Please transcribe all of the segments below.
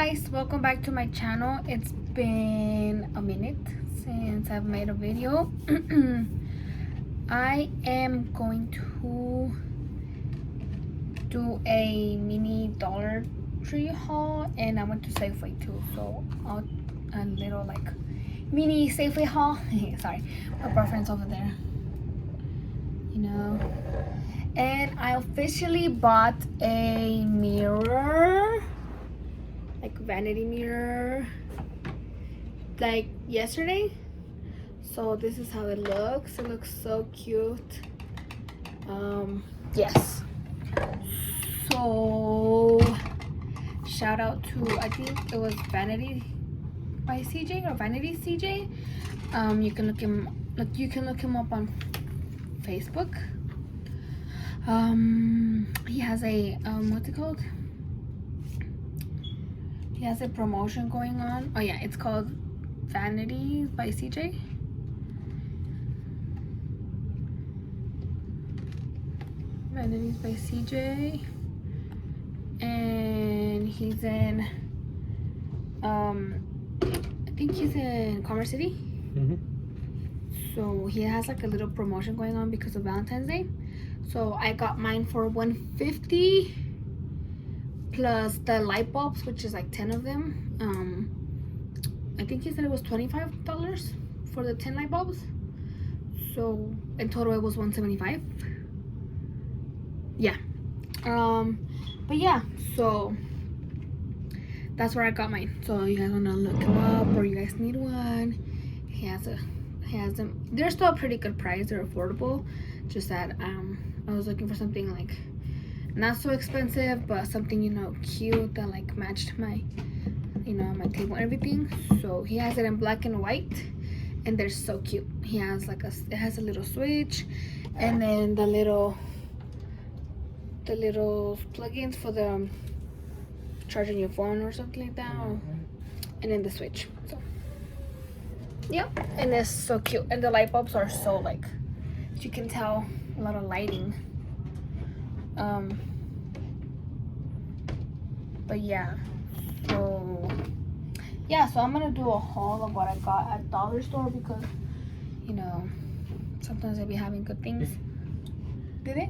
guys, welcome back to my channel. It's been a minute since I've made a video. I am going to do a mini Dollar Tree haul, and I went to Safeway too, so a little like mini Safeway haul. Sorry, my boyfriend's over there, you know. And I officially bought a mirror, like vanity mirror, like yesterday. So this is how it looks. It looks so cute. Yes. So shout out to, I think it was Vanity by CJ or Vanity CJ. You can look him up on Facebook. He has a what's it called? He has a promotion going on. Oh yeah, it's called Vanity by CJ. Vanities by CJ, and he's in I think he's in Commerce City. So he has like a little promotion going on because of Valentine's Day. So I got mine for $150 plus the light bulbs, which is like 10 of them. I think he said it was $25 for the 10 light bulbs. So in total it was $175. Yeah. But yeah, so that's where I got mine. So you guys wanna look him up, or you guys need one, he has them. They're still a pretty good price. They're affordable. Just that I was looking for something like not so expensive, but something, you know, cute that like matched my, you know, my table and everything. So he has it in black and white, and they're so cute. He has like it has a little switch, and then the little plugins for the charging your phone or something like that, and then the switch. So yep, and it's so cute, and the light bulbs are so like, you can tell, a lot of lighting. But yeah, so I'm gonna do a haul of what I got at Dollar Store, because, you know, sometimes I be having good things. Did it?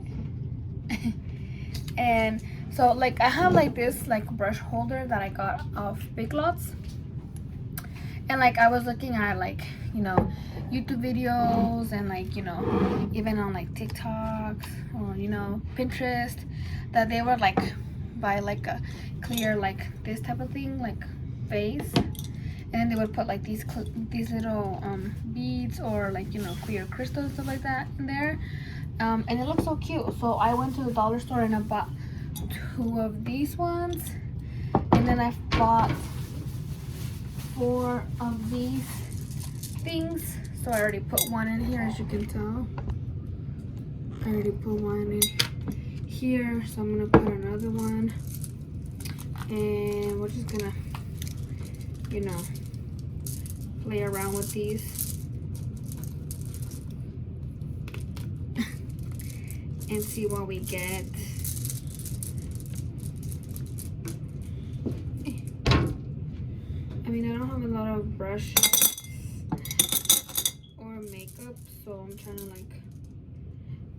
And so like I have like this like brush holder that I got off Big Lots, and like I was looking at like, you know, YouTube videos, and like, you know, even on like TikToks or, you know, Pinterest, that they were like buy like a clear like this type of thing, like vase, and then they would put like these little beads or like, you know, clear crystals, stuff like that in there. And it looks so cute. So I went to the Dollar Store and I bought 2 of these ones, and then I bought 4 of these things. So I already put one in here, as you can tell. I already put one in here, so I'm gonna put another one, and we're just gonna, you know, play around with these and see what we get. I mean, I don't have a lot of brushes or makeup, so I'm trying to like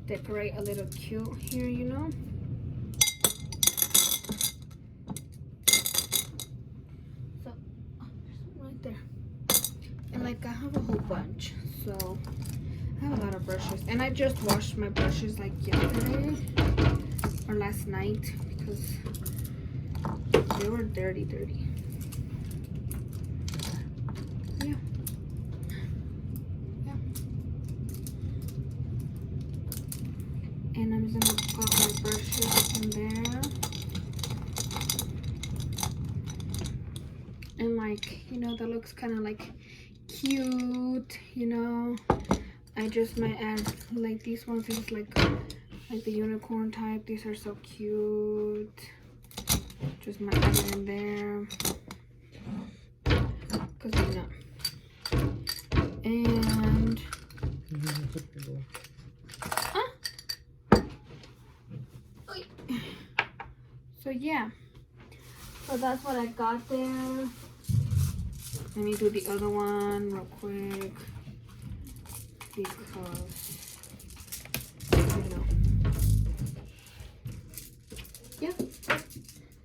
decorate a little cute here, you know. So there's one right there, and like I have a whole bunch, so I have a lot of brushes, and I just washed my brushes like yesterday or last night because they were dirty. Yeah. And I'm just gonna put my brushes in there, and like, you know, that looks kind of like cute, you know. I just might add like these ones, is like the unicorn type. These are so cute. Just might add it in there, cause why not? And so yeah, so So that's what I got there. Let me do the other one real quick because, you know. Yeah.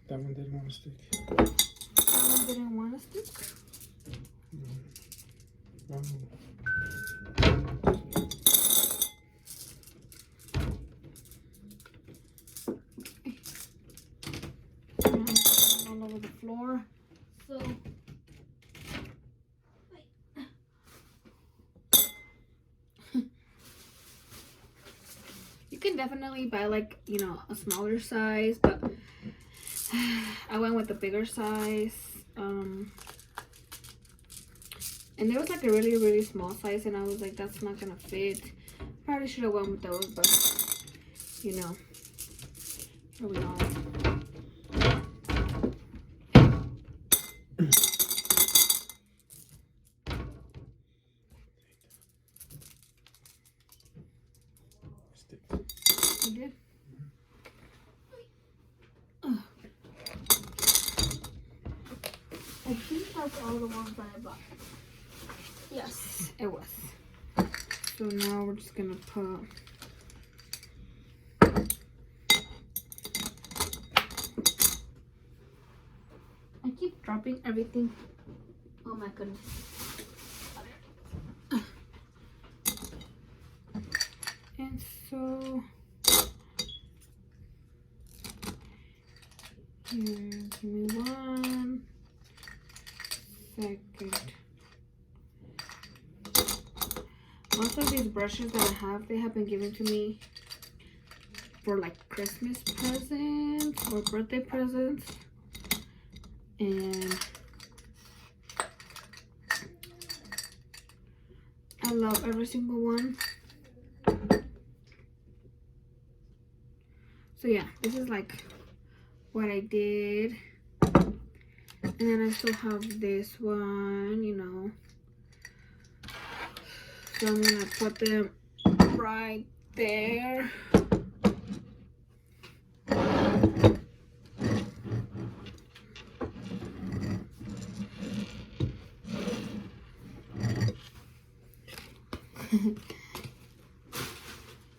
That one didn't want to stick. That one didn't want to stick? Oh. All over the floor. So you can definitely buy like, you know, a smaller size, but I went with the bigger size. And there was like a really small size, and I was like, that's not gonna fit. Probably should have went with those, but you know, here we are. You did? I think that's all the ones that I bought. Yes, it was. So now we're just gonna put I keep dropping everything. Oh my goodness. And so here, give me 1 second. Most of these brushes that I have, they have been given to me for like Christmas presents or birthday presents. And I love every single one. So yeah, this is like what I did. And then I still have this one, you know. So I'm gonna put them right there.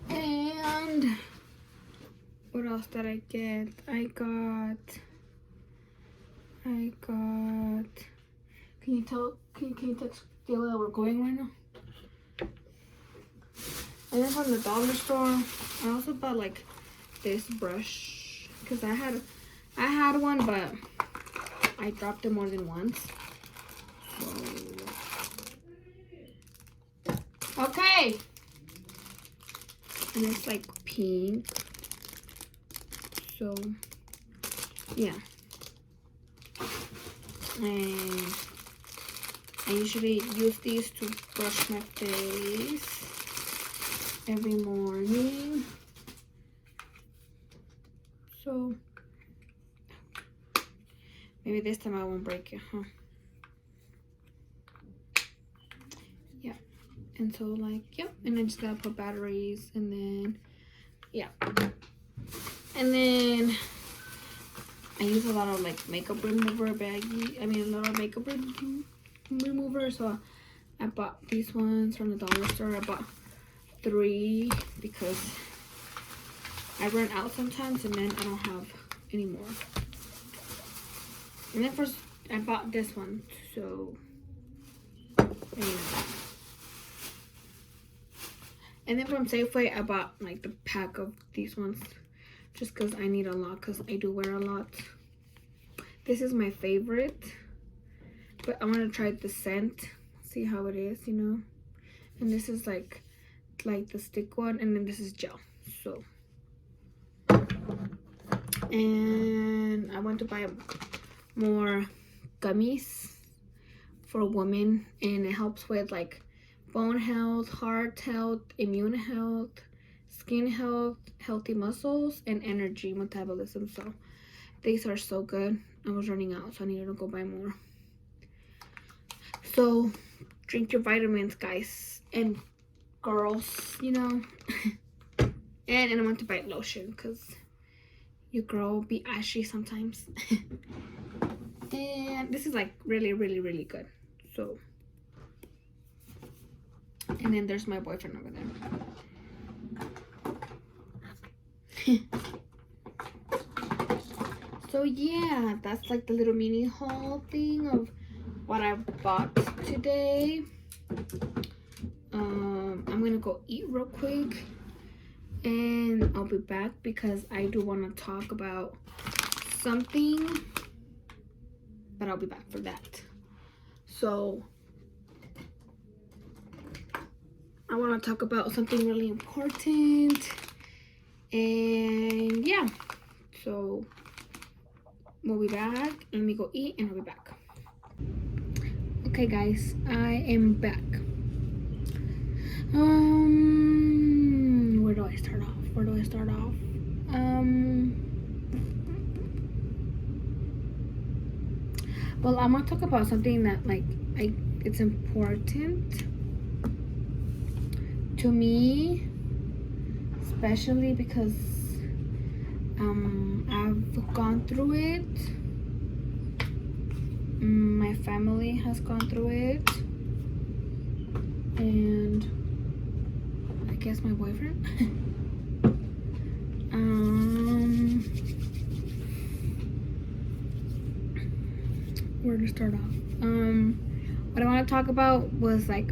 And what else did I get? I got can you text Taylor that we're going right now? And then from the dollar store, I also bought like this brush because I had one, but I dropped it more than once. So, okay. And it's like pink. So yeah. And I usually use these to brush my face every morning. So maybe this time I won't break it, huh? Yeah. And so like, yeah. And I just gotta put batteries, and then yeah. And then I use a lot of like makeup remover a lot of makeup remover. So I bought these ones from the dollar store. I bought 3 because I run out sometimes, and then I don't have any more. And then first I bought this one, so anyway. And then from Safeway I bought like the pack of these ones, just because I need a lot, because I do wear a lot. This is my favorite, but I want to try the scent, see how it is, you know. And this is like the stick one, and then this is gel. So, and I want to buy more gummies for women, and it helps with like bone health, heart health, immune health, skin health, healthy muscles, and energy metabolism. So these are so good. I was running out, so I needed to go buy more. So drink your vitamins, guys and girls, you know. And I want to buy lotion because, your girl be ashy sometimes. And this is like really, really, really good. So, and then there's my boyfriend over there. So yeah, that's like the little mini haul thing of what I bought today. I'm gonna go eat real quick and I'll be back because I do want to talk about something, but I'll be back for that. So I want to talk about something really important, and yeah, so we'll be back. Let me go eat and I'll be back. Okay guys, I am back. Where do I start off? Well, I'm gonna talk about something that like it's important to me, especially because I've gone through it. My family has gone through it, and I guess my boyfriend. Where to start off? What I want to talk about was like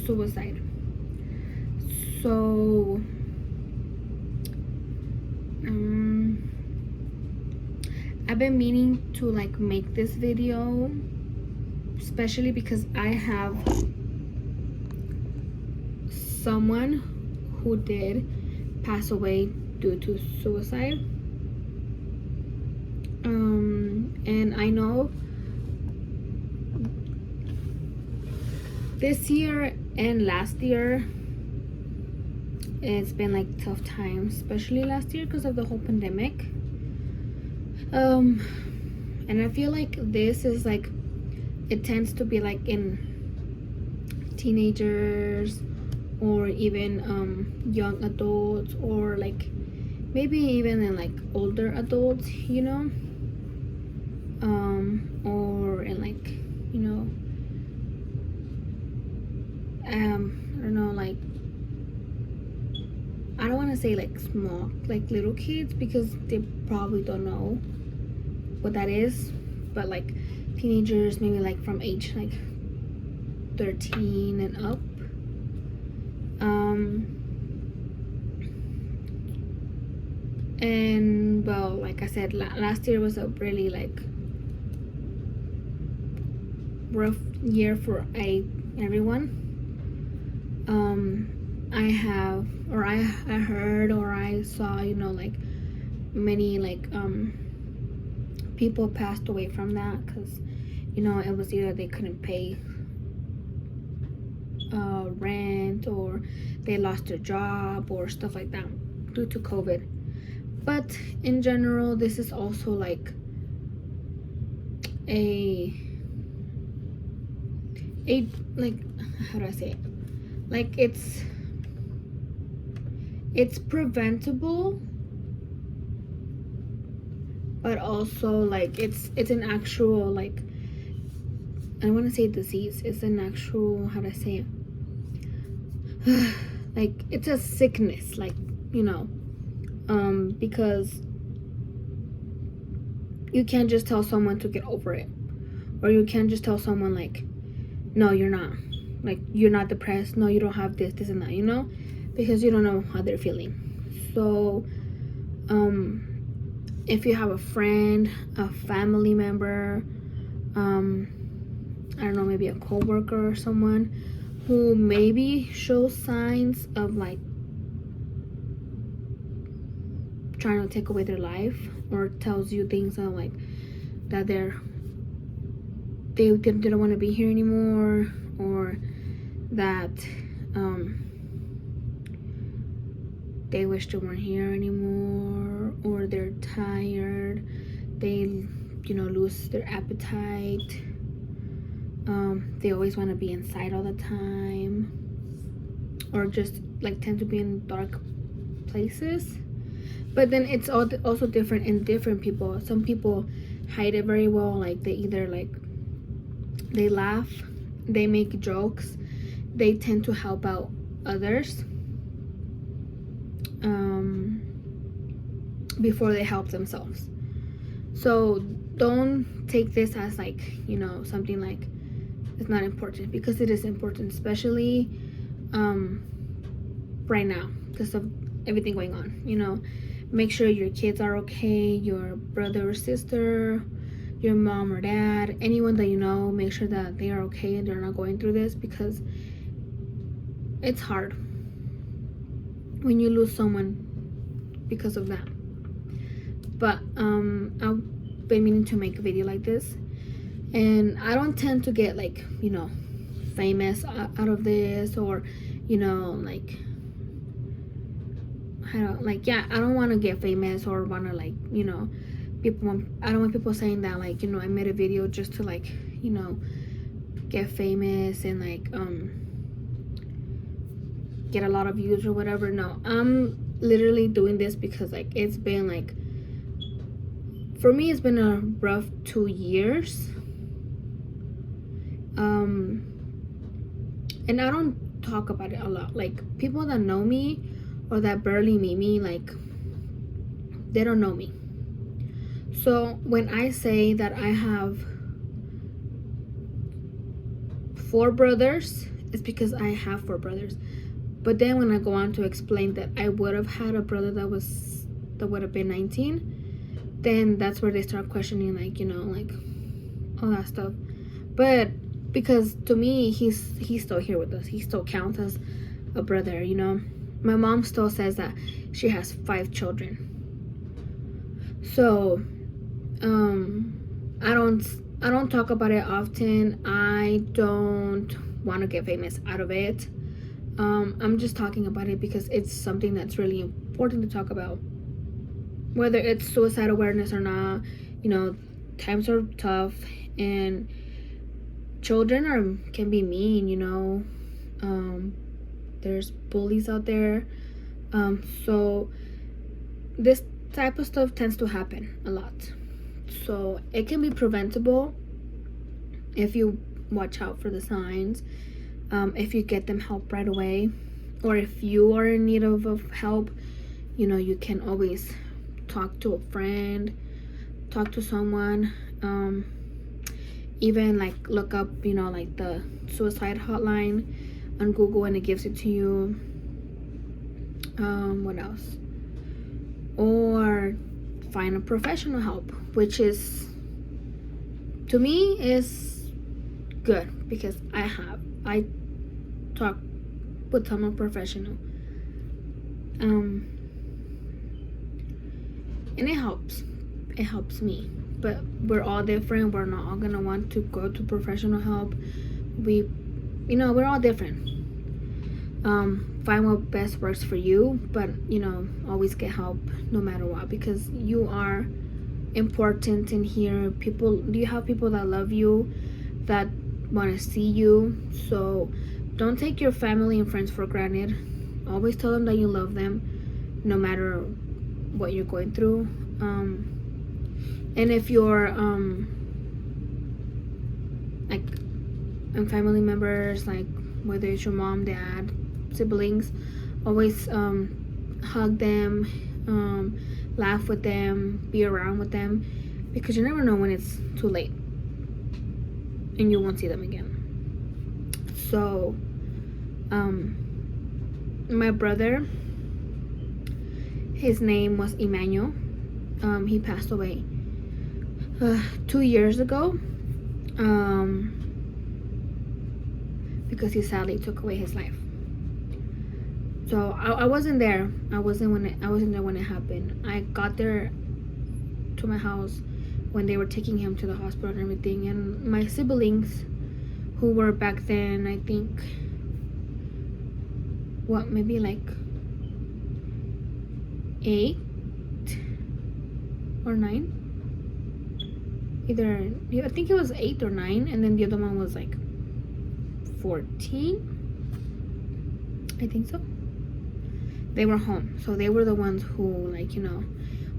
suicide. So I've been meaning to like make this video, especially because I have someone who did pass away due to suicide. And I know this year and last year it's been like tough times, especially last year because of the whole pandemic. And I feel like this is like, it tends to be like in teenagers or even young adults, or like maybe even in like older adults, you know, or in like, you know, I don't know, like I don't want to say like small, like little kids, because they probably don't know what that is, but like teenagers, maybe like from age like 13 and up. And well, like I said, last year was a really like rough year for everyone. I heard or I saw, you know, like many like people passed away from that because, you know, it was either they couldn't pay rent, or they lost their job or stuff like that due to COVID. But in general, this is also like a like, how do I say it? Like it's preventable, but also like it's an actual, like, I want to say disease. It's an actual, how do I say it? Like it's a sickness, like, you know, because you can't just tell someone to get over it, or you can't just tell someone like, no, you're not, like, you're not depressed, no, you don't have this and that, you know, because you don't know how they're feeling. So if you have a friend, a family member, I don't know, maybe a coworker or someone who maybe shows signs of like trying to take away their life, or tells you things that like that they don't want to be here anymore, or that they wish they weren't here anymore, or they're tired, they, you know, lose their appetite, they always want to be inside all the time, or just like tend to be in dark places. But then it's also different in different people. Some people hide it very well. Like they either like they laugh, they make jokes, they tend to help out others before they help themselves. So don't take this as like, you know, something like it's not important, because it is important, especially right now because of everything going on. You know, make sure your kids are okay, your brother or sister, your mom or dad, anyone that you know, make sure that they are okay and they're not going through this, because it's hard when you lose someone because of that. But I've been meaning to make a video like this, and I don't tend to get like, you know, famous out of this, or you know, like I don't want to get famous or want to like, you know, I don't want people saying that like, you know, I made a video just to like, you know, get famous and like get a lot of views or whatever. No, I'm literally doing this because like it's been like, for me it's been a rough 2 years, and I don't talk about it a lot. Like people that know me or that barely meet me, like they don't know me. So when I say that I have 4 brothers, it's because I have 4 brothers. But then when I go on to explain that I would have had a brother that would have been 19, then that's where they start questioning, like, you know, like all that stuff. But because to me, he's still here with us. He still counts as a brother, you know. My mom still says that she has 5 children. So I don't talk about it often. I don't want to get famous out of it. I'm just talking about it because it's something that's really important to talk about, whether it's suicide awareness or not. You know, times are tough and children can be mean, you know. There's bullies out there, so this type of stuff tends to happen a lot. So it can be preventable if you watch out for the signs, if you get them help right away, or if you are in need of help, you know, you can always talk to a friend, talk to someone, even like look up, you know, like the suicide hotline on Google and it gives it to you. What else? Or find a professional help, which is, to me, is good, because I talk with someone professional, and it helps me. But we're all different. We're not all gonna want to go to professional help. We're all different. Find what best works for you, but you know, always get help no matter what, because you are important in here. You have people that love you, that want to see you. So don't take your family and friends for granted. Always tell them that you love them no matter what you're going through. And if you're like, and family members, like whether it's your mom, dad, siblings, always hug them, laugh with them, be around with them, because you never know when it's too late and you won't see them again. So my brother, his name was Emmanuel. He passed away 2 years ago, because he sadly took away his life. So I wasn't there. I wasn't there when it happened. I got there to my house when they were taking him to the hospital and everything. And my siblings, who were back then, I think, maybe like 8 or 9. I think it was 8 or 9, and then the other one was like 14. I think so. they were home, so they were the ones who, like,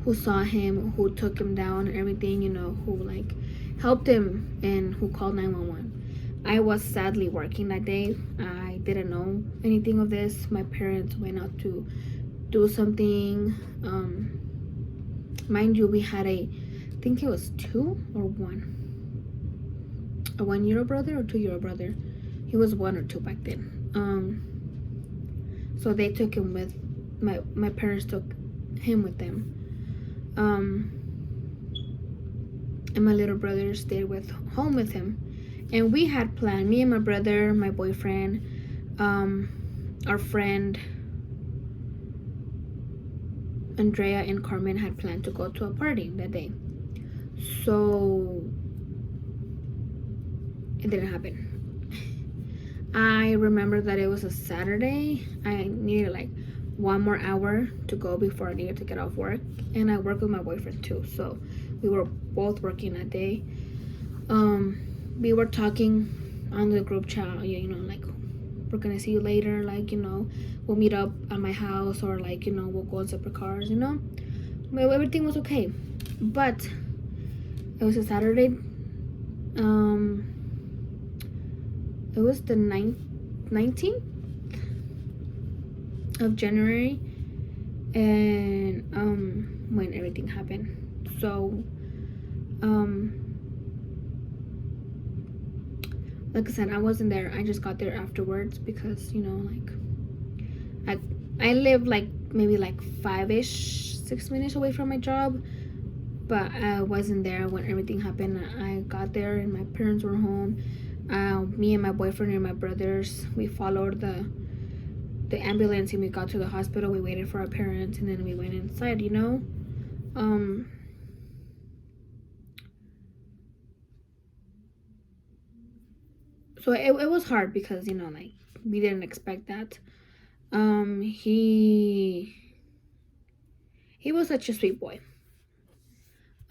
who saw him, who took him down and everything, who like helped him and who called 911. I was sadly working that day. I didn't know anything of this. My parents went out to do something. Mind you, we had I think it was 2 or 1. A 1-year brother or 2-year brother. He was 1 or 2 back then. So they took him with my parents took him with them. And my little brother stayed home with him. And we had planned, me and my brother, my boyfriend, our friend Andrea and Carmen had planned to go to a party that day. So it didn't happen. I remember that it was a Saturday. I needed like 1 more hour to go before I needed to get off work. And I worked with my boyfriend too. So we were both working that day. We were talking on the group chat, like, we're gonna see you later, like, we'll meet up at my house, or like, we'll go in separate cars, But everything was okay. But it was a Saturday. It was the 19th of January, and when everything happened. So like I said, I wasn't there. I just got there afterwards because, like, I live like maybe like 6 minutes away from my job, but I wasn't there when everything happened. I got there and my parents were home. Me and my boyfriend and my brothers, we followed the ambulance, and we got to the hospital. We waited for our parents, and then we went inside, So it was hard because, like, we didn't expect that. He was such a sweet boy.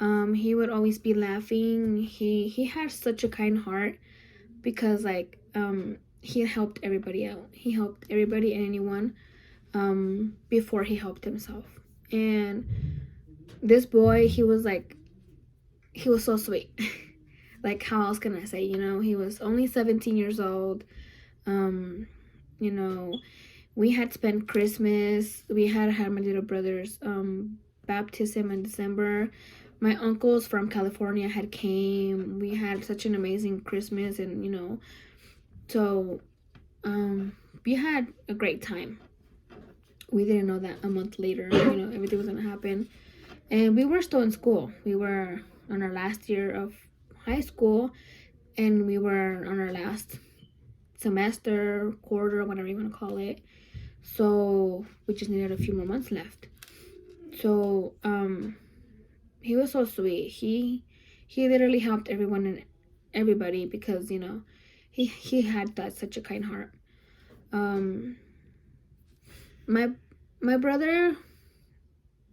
He would always be laughing. He had such a kind heart because, like, he helped everybody out. He helped everybody and anyone before he helped himself. And this boy, he was so sweet. Like, how else can I say, he was only 17 years old. We had spent Christmas. We had my little brother's baptism in December. My uncles from California had came. We had such an amazing Christmas, and so we had a great time. We didn't know that a month later, everything was gonna happen. And we were still in school. We were on our last year of high school, and we were on our last semester, quarter, whatever you want to call it. So we just needed a few more months left. So he was so sweet. He literally helped everyone and everybody because, he had such a kind heart. My brother,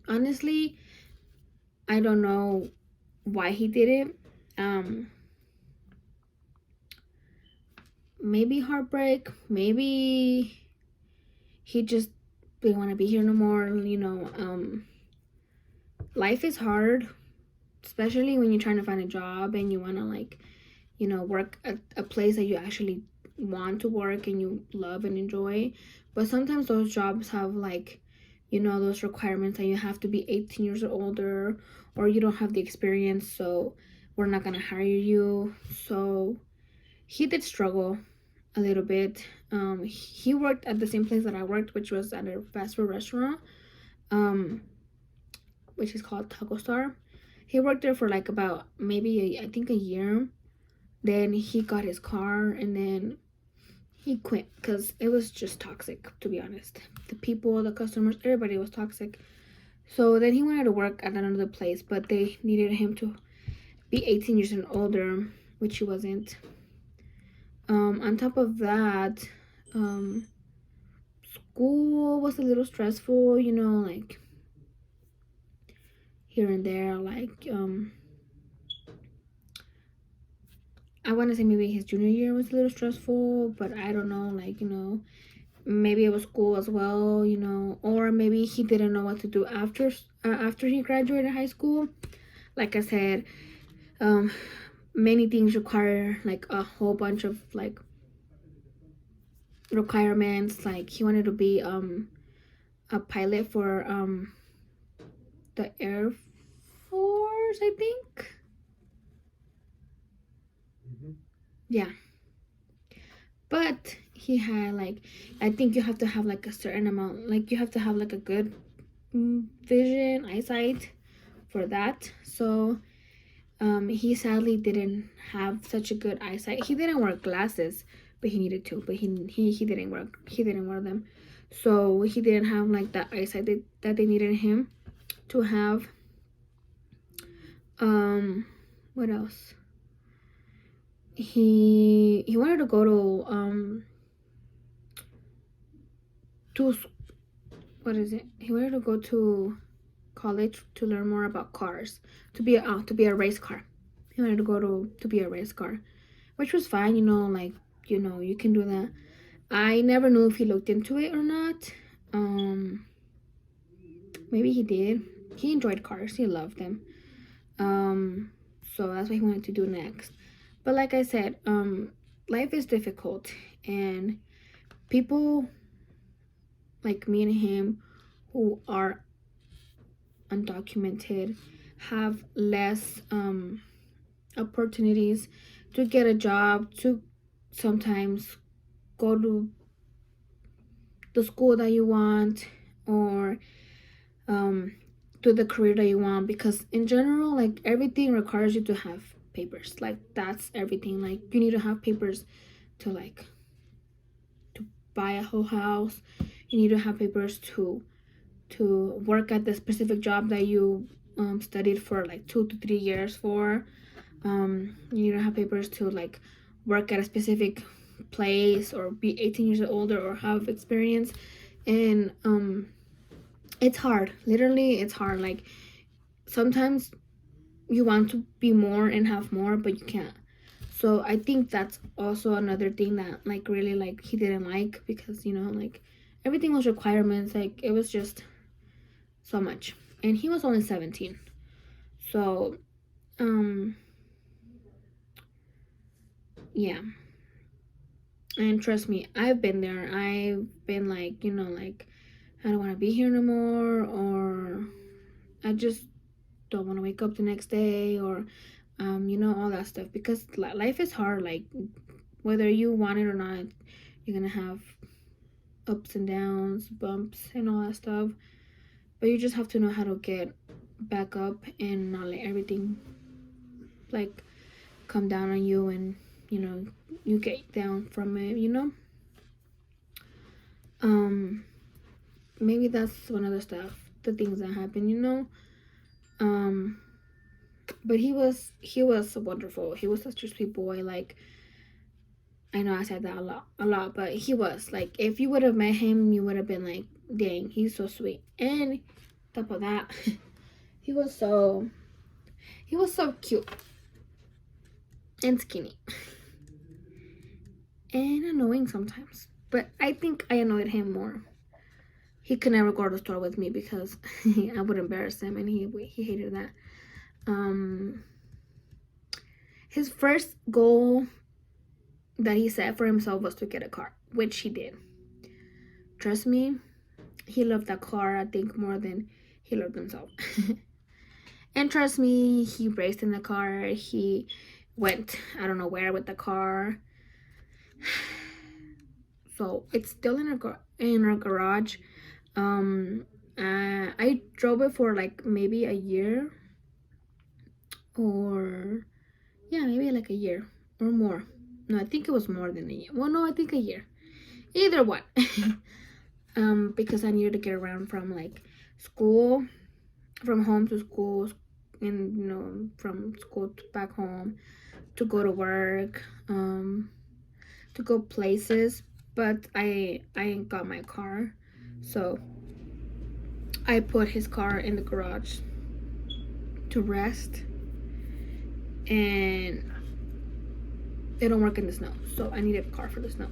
honestly, I don't know why he did it. Maybe heartbreak, maybe he just didn't want to be here no more. Life is hard, especially when you're trying to find a job and you want to, like, work at a place that you actually want to work and you love and enjoy. But sometimes those jobs have, like, those requirements that you have to be 18 years or older, or you don't have the experience, so we're not gonna hire you. So he did struggle a little bit. He worked at the same place that I worked, which was at a fast food restaurant, which is called Taco Star. He worked there for like about maybe I think a year. Then he got his car, and then he quit because it was just toxic, to be honest. The people, the customers, everybody was toxic. So then he wanted to work at another place, but they needed him to be 18 years and older, which he wasn't. On top of that, school was a little stressful, like here and there. Like, I want to say maybe his junior year was a little stressful, but I don't know, like, maybe it was school as well, you know, or maybe he didn't know what to do after he graduated high school. Like I said, um, many things require like a whole bunch of like requirements. Like he wanted to be a pilot for the Air Force, I think. Yeah, but he had like, I think you have to have like a certain amount, like you have to have like a good vision, eyesight for that. So he sadly didn't have such a good eyesight. He didn't wear glasses, but he needed to. But he didn't wear them, so he didn't have like that eyesight that they needed him to have. What else? He wanted to go to what is it? He wanted to go to college to learn more about cars, to be a race car. He wanted to go to be a race car, which was fine, you know, like, you know, you can do that. I never knew if he looked into it or not. Maybe he did. He enjoyed cars. He loved them. So that's what he wanted to do next. But like I said, life is difficult, and people like me and him who are undocumented have less opportunities to get a job, to sometimes go to the school that you want, or to the career that you want, because in general, like, everything requires you to have papers. Like, that's everything. Like, you need to have papers to like to buy a whole house. You need to have papers to work at the specific job that you studied for like 2 to 3 years for. You need to have papers to like work at a specific place, or be 18 years older, or have experience. And it's hard. Literally, it's hard. Like, sometimes you want to be more and have more, but you can't. So I think that's also another thing that like really like he didn't like, because, you know, like, everything was requirements. Like, it was just so much, and he was only 17. So yeah. And trust me, I've been there. I've been like, you know, like, I don't want to be here no more, or I just don't want to wake up the next day, or you know, all that stuff, because life is hard. Like, whether you want it or not, you're gonna have ups and downs, bumps, and all that stuff. But you just have to know how to get back up and not let everything like come down on you, and, you know, you get down from it, you know. Maybe that's one of the things that happen, you know. But he was wonderful. He was such a sweet boy. Like, I know I said that a lot, but he was like, if you would have met him, you would have been like, dang, he's so sweet. And top of that, he was so cute and skinny and annoying sometimes. But I think I annoyed him more. He could never go to the store with me because I would embarrass him, and he hated that. His first goal that he set for himself was to get a car, which he did. Trust me, he loved that car, I think, more than he loved himself. And trust me, he raced in the car. He went, I don't know where, with the car. So it's still in our garage. I drove it for like maybe a year, or yeah, maybe like a year or more. No, I think it was more than a year. Well, no, I think a year. Either one. Because I needed to get around from like school, from home to school, and, you know, from school to back home, to go to work, to go places. But I ain't got my car, so I put his car in the garage to rest, and it don't work in the snow, so I needed a car for the snow.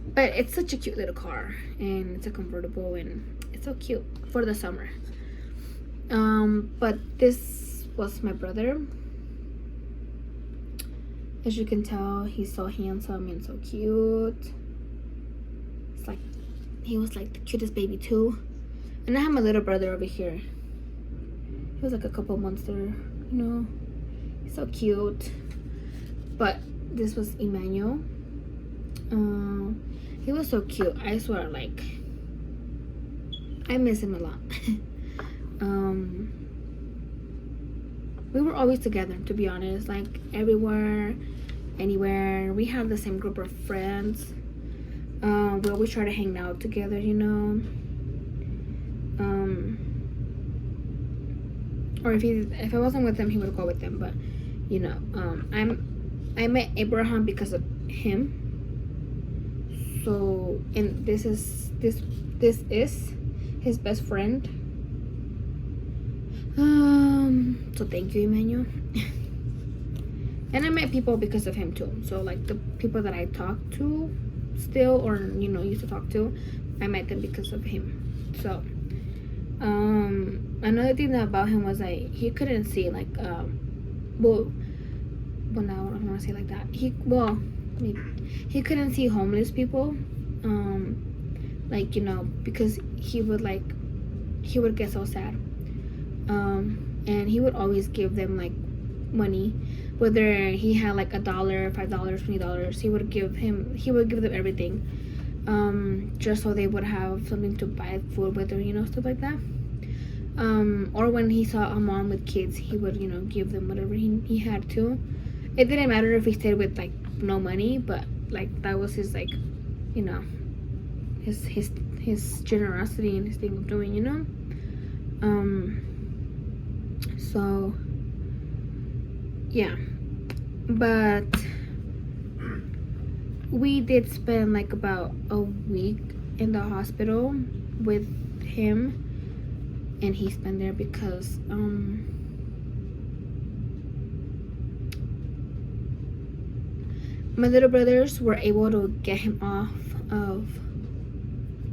But it's such a cute little car, and it's a convertible, and it's so cute for the summer. But this was my brother. As you can tell, he's so handsome and so cute. It's like he was like the cutest baby too. And I have my little brother over here. He was like a couple months there, you know. He's so cute. But this was Emmanuel. He was so cute. I swear, like, I miss him a lot. We were always together, to be honest. Like, everywhere, anywhere. We had the same group of friends. We always try to hang out together, you know. Or if I wasn't with him, he would go with them. But you know, I met Abraham because of him. So, and this is his best friend. So thank you, Emmanuel. And I met people because of him too. So like the people that I talk to still, or you know, used to talk to, I met them because of him. So another thing about him was like he couldn't see, like well now I don't want to say like that. He couldn't see homeless people, like, you know, because he would get so sad, and he would always give them like money, whether he had like $1, $5, $20. He would give them everything, just so they would have something to buy food with, or you know, stuff like that. Or when he saw a mom with kids, he would, you know, give them whatever he had to. It didn't matter if he stayed with like no money, but like that was his, like, you know, his generosity and his thing of doing, you know. So yeah, but we did spend like about a week in the hospital with him, and he's been there because my little brothers were able to get him off of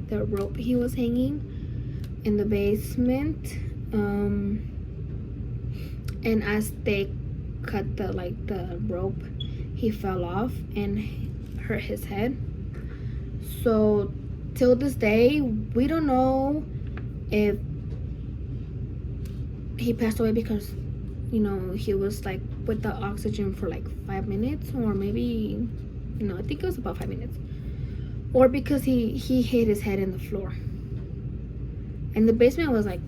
the rope he was hanging in the basement, and as they cut the rope, he fell off and hurt his head. So till this day, we don't know if he passed away because, you know, he was like with the oxygen for like 5 minutes, or maybe, no, I think it was about 5 minutes, or because he hit his head in the floor, and the basement was like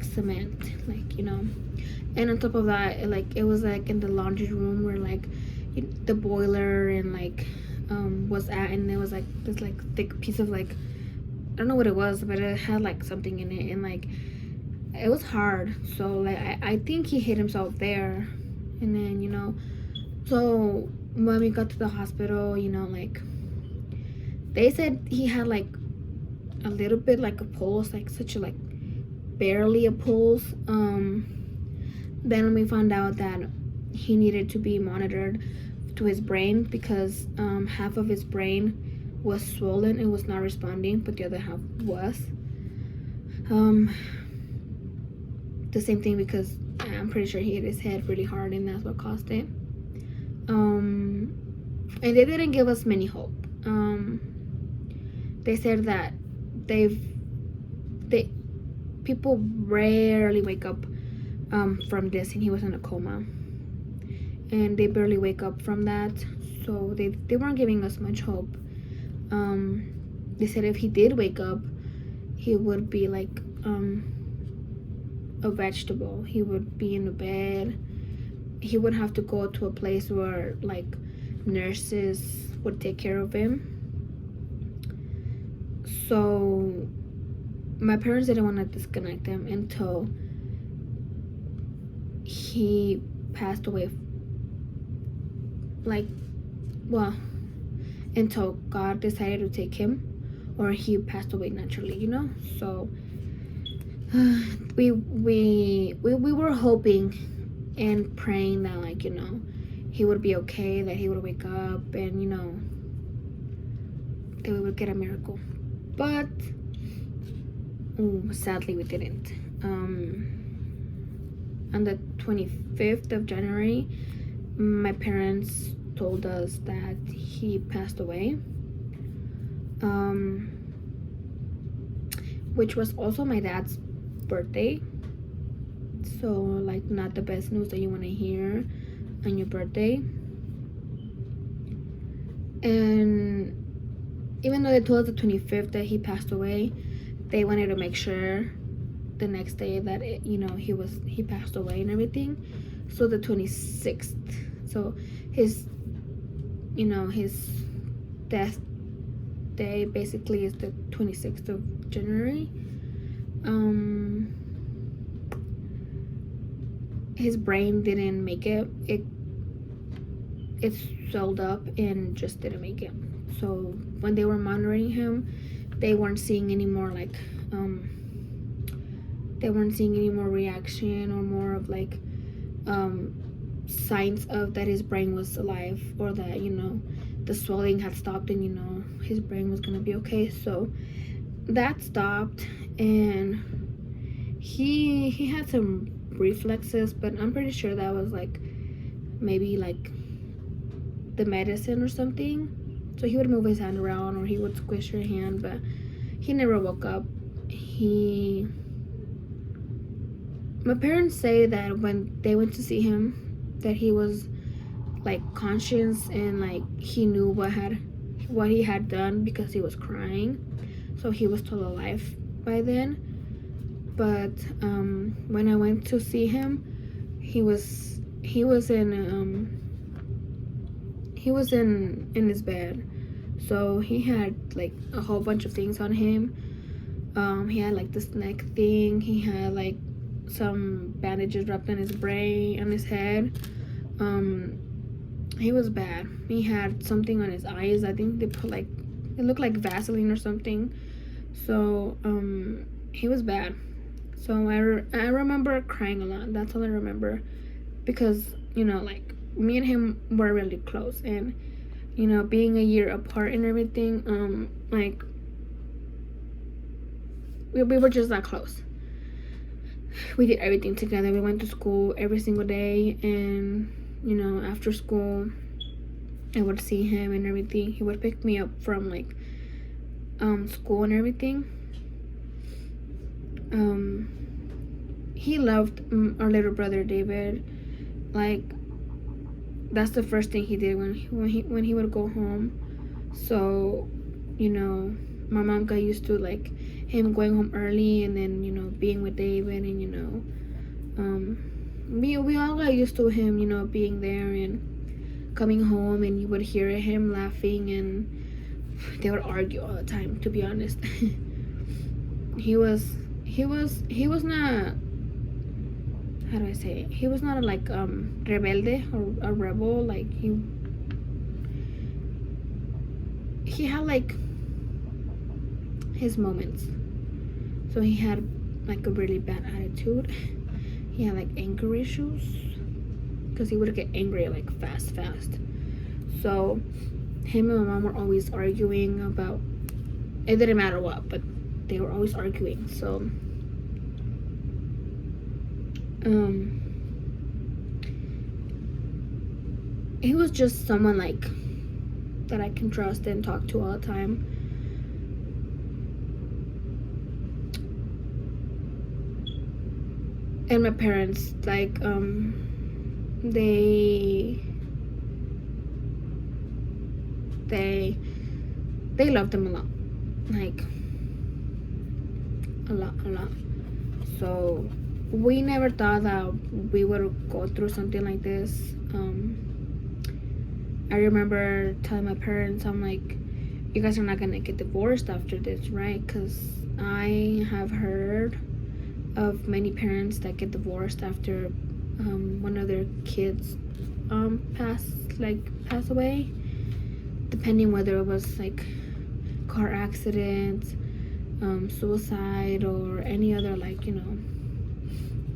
cement, like, you know. And on top of that, it was like in the laundry room where like the boiler and like was at, and there was like this like thick piece of like, I don't know what it was, but it had like something in it, and like it was hard. So like I think he hit himself there. And then, you know, so when we got to the hospital, you know, like they said he had like a little bit like a pulse, like such a like barely a pulse. Then we found out that he needed to be monitored to his brain because half of his brain was swollen and was not responding, but the other half was. The same thing, because I'm pretty sure he hit his head really hard, and that's what caused it. And they didn't give us many hope. They said that people rarely wake up from this, and he was in a coma, and they barely wake up from that, so they weren't giving us much hope. They said if he did wake up, he would be like a vegetable. He would be in a bed. He would have to go to a place where like nurses would take care of him. So my parents didn't want to disconnect him until he passed away, like, well, until God decided to take him, or he passed away naturally, you know. So we were hoping and praying that, like, you know, he would be okay, that he would wake up, and, you know, that we would get a miracle, but sadly we didn't. On the 25th of January, my parents told us that he passed away, which was also my dad's birthday. So like not the best news that you want to hear on your birthday. And even though they told us the 25th that he passed away, they wanted to make sure the next day that he passed away and everything. So the 26th, so his death day basically is the 26th of January. His brain didn't make it. It swelled up and just didn't make it. So when they were monitoring him, they weren't seeing any more reaction or more of like signs of that his brain was alive, or that the swelling had stopped and his brain was gonna be okay. So that stopped, and he had some reflexes, but I'm pretty sure that was like maybe like the medicine or something. So he would move his hand around, or he would squish your hand, but he never woke up. My parents say that when they went to see him, that he was like conscious and like he knew what he had done because he was crying, so he was still alive by then. But when I went to see him, he was in his bed. So he had like a whole bunch of things on him. He had like this neck thing. He had like some bandages wrapped on his brain, on his head. He was bad. He had something on his eyes. I think they put like, it looked like Vaseline or something. So he was bad. So I remember crying a lot. That's all I remember, because like me and him were really close, and being a year apart and everything, like we were just that close. We did everything together. We went to school every single day, and after school I would see him and everything. He would pick me up from like school and everything. He loved our little brother David. Like that's the first thing he did when he would go home. So my mom got used to like him going home early, and then being with David, and we all got used to him being there and coming home, and you would hear him laughing, and they would argue all the time, to be honest. he was not, how do I say it? He was not like rebelde or a rebel. Like he had like his moments. So he had like a really bad attitude. He had like anger issues, because he would get angry like fast. So him and my mom were always arguing about, it didn't matter what, but they were always arguing. So he was just someone like that I can trust and talk to all the time. And my parents, like they loved him a lot, like a lot. So we never thought that we would go through something like this. I remember telling my parents, I'm like, you guys are not gonna get divorced after this, right? Because I have heard of many parents that get divorced after one of their kids pass away, depending whether it was like car accidents, suicide, or any other, like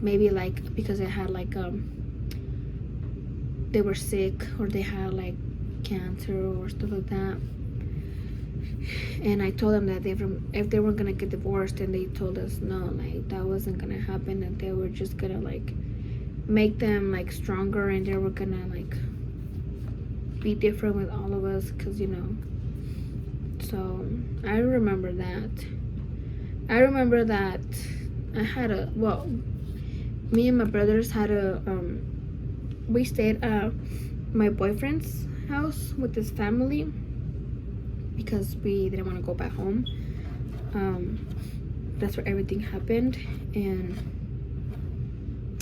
maybe like because they had like they were sick, or they had like cancer or stuff like that. And I told them that if they were gonna get divorced, and they told us no, like that wasn't gonna happen, that they were just gonna like make them like stronger, and they were gonna like be different with all of us, because you know. So I remember that. I remember that I had a, well, me and my brothers had a we stayed at my boyfriend's house with his family because we didn't want to go back home. That's where everything happened, and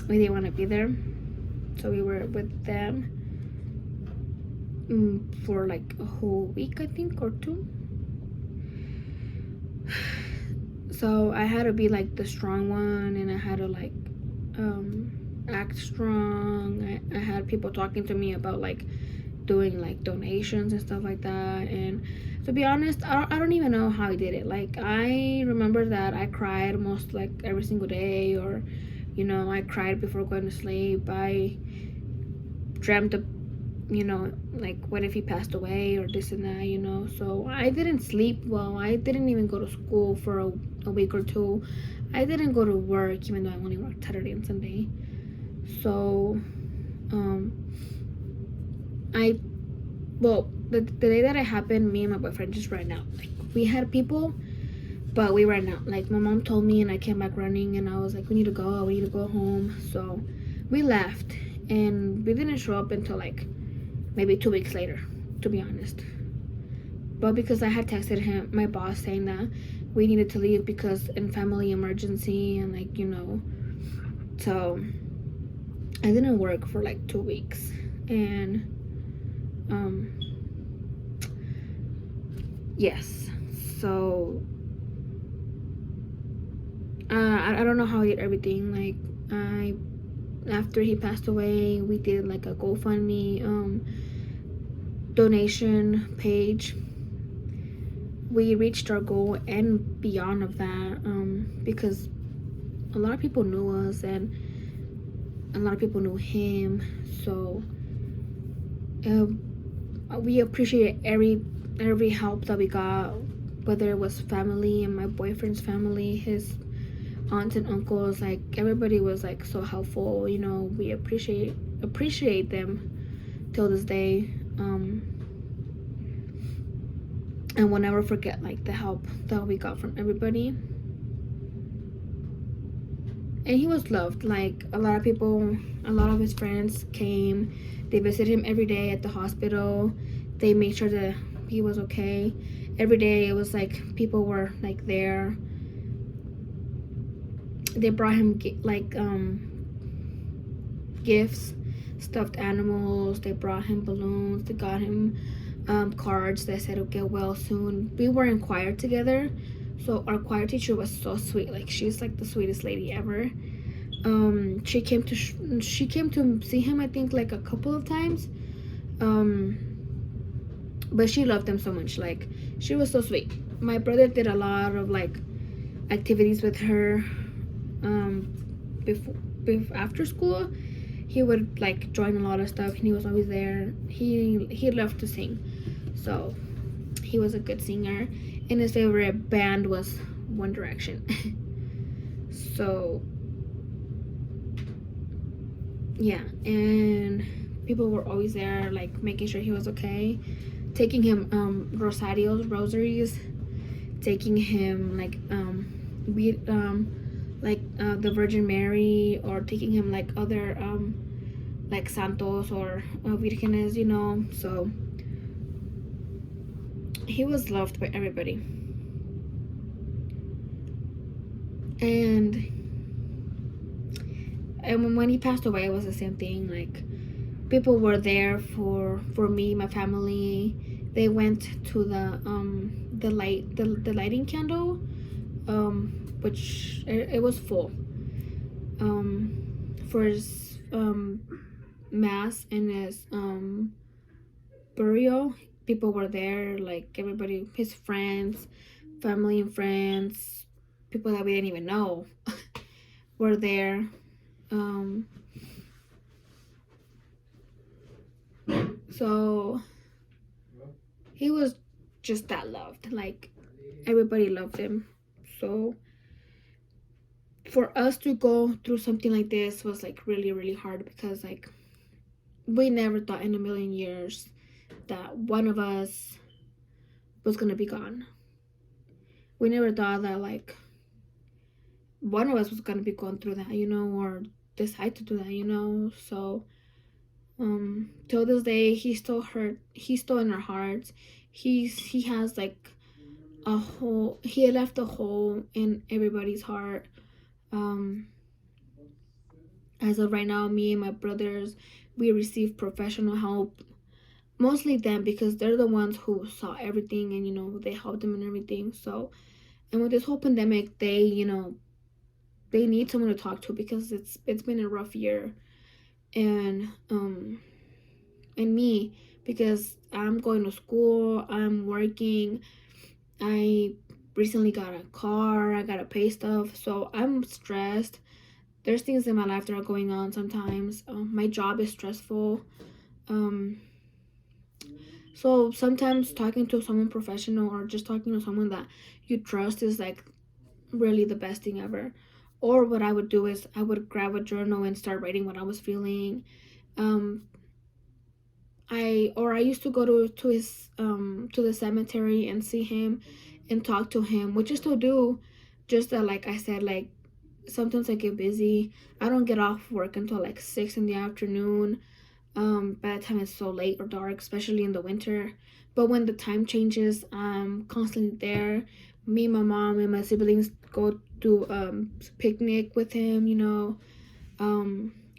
we didn't want to be there, so we were with them for like a whole week, I think, or 2. So I had to be like the strong one, and I had to like act strong. I had people talking to me about like doing like donations and stuff like that. And to be honest, I don't even know how I did it. Like I remember that I cried almost like every single day, or you know, I cried before going to sleep. I dreamt of, you know, like what if he passed away or this and that, you know. So I didn't sleep well. I didn't even go to school for a week or 2. I didn't go to work, even though I only worked Saturday and Sunday. So the day that it happened, me and my boyfriend just ran out. Like we had people, but we ran out. Like my mom told me, and I came back running, and I was like, we need to go home. So we left, and we didn't show up until like maybe 2 weeks later, to be honest. But because I had texted him, my boss, saying that we needed to leave because in family emergency, and like, you know. So I didn't work for like 2 weeks, and yes. So I don't know how I did everything. Like after he passed away, we did like a GoFundMe donation page. We reached our goal and beyond of that, because a lot of people knew us, and a lot of people knew him. So we appreciate every help that we got, whether it was family and my boyfriend's family, his aunts and uncles. Like everybody was like so helpful, you know. We appreciate them till this day, and we'll never forget like the help that we got from everybody. And he was loved. Like a lot of people, a lot of his friends came. They visited him every day at the hospital. They made sure that he was okay. Every day it was like people were like there. They brought him like gifts, stuffed animals. They brought him balloons. They got him cards that said he'll get well soon. We were in choir together, so our choir teacher was so sweet. Like she's like the sweetest lady ever. She came to see him, I think, like a couple of times, but she loved him so much. Like she was so sweet. My brother did a lot of like activities with her. Before after school, he would like join a lot of stuff, and he was always there. He loved to sing, so he was a good singer, and his favorite band was One Direction. So yeah, and people were always there, like making sure he was okay, taking him rosaries, taking him like the Virgin Mary, or taking him like other like santos or virgenes, you know. So he was loved by everybody. And when he passed away, it was the same thing. Like people were there for me, my family. They went to the lighting candle, which it was full, for his mass and his burial. People were there, like everybody, his friends, family and friends, people that we didn't even know were there. So he was just that loved. Like everybody loved him. So for us to go through something like this was like really, really hard, because like we never thought in a million years that one of us was gonna be gone. We never thought that like one of us was gonna be going through that, you know, or decide to do that, you know. So till this day he's still hurt, he's still in our hearts. He has like a hole, he left a hole in everybody's heart. As of right now, me and my brothers, we receive professional help, mostly them, because they're the ones who saw everything, and you know, they helped them and everything. So, and with this whole pandemic, they, you know, they need someone to talk to, because it's been a rough year. And me, because I'm going to school, I'm working, I recently got a car, I gotta pay stuff, so I'm stressed. There's things in my life that are going on sometimes. My job is stressful. So sometimes talking to someone professional, or just talking to someone that you trust, is like really the best thing ever. Or what I would do is I would grab a journal and start writing what I was feeling. I used to go to his to the cemetery and see him and talk to him, which I still do. Just that, like I said, like sometimes I get busy. I don't get off work until like 6 in the afternoon. By the time it's so late or dark, especially in the winter. But when the time changes, I'm constantly there. Me, my mom, and my siblings go to picnic with him, you know.